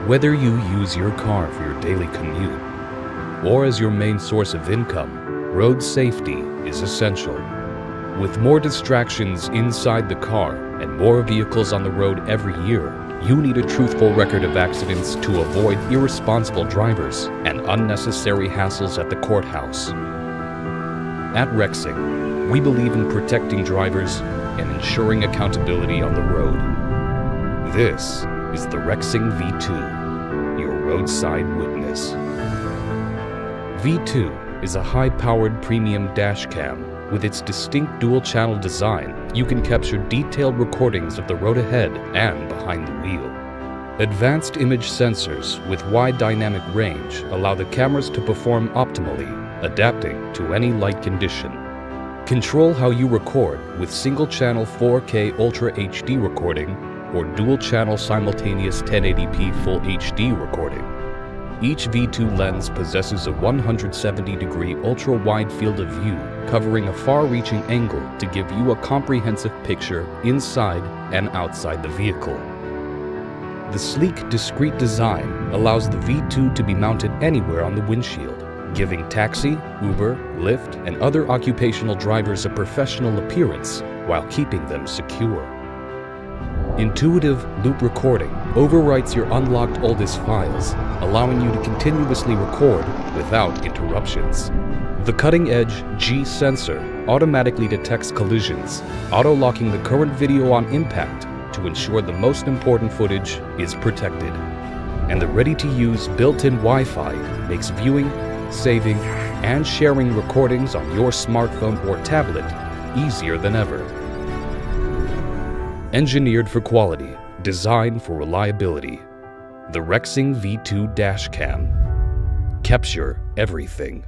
Whether you use your car for your daily commute or as your main source of income, road safety is essential. With more distractions inside the car and more vehicles on the road every year, you need a truthful record of accidents to avoid irresponsible drivers and unnecessary hassles at the courthouse. At Rexing, we believe in protecting drivers and ensuring accountability on the road. This is the Rexing V2, your roadside witness. V2 is a high-powered premium dash cam. With its distinct dual-channel design, you can capture detailed recordings of the road ahead and behind the wheel. Advanced image sensors with wide dynamic range allow the cameras to perform optimally, adapting to any light condition. Control how you record with single-channel 4K Ultra HD recording or dual-channel simultaneous 1080p Full HD recording. Each V2 lens possesses a 170-degree ultra-wide field of view, covering a far-reaching angle to give you a comprehensive picture inside and outside the vehicle. The sleek, discreet design allows the V2 to be mounted anywhere on the windshield, giving taxi, Uber, Lyft, and other occupational drivers a professional appearance while keeping them secure. Intuitive loop recording overwrites your unlocked oldest files, allowing you to continuously record without interruptions. The cutting-edge G sensor automatically detects collisions, auto-locking the current video on impact to ensure the most important footage is protected. And the ready-to-use built-in Wi-Fi makes viewing, saving, and sharing recordings on your smartphone or tablet easier than ever. Engineered for quality, designed for reliability. The Rexing V2 Dashcam. Capture everything.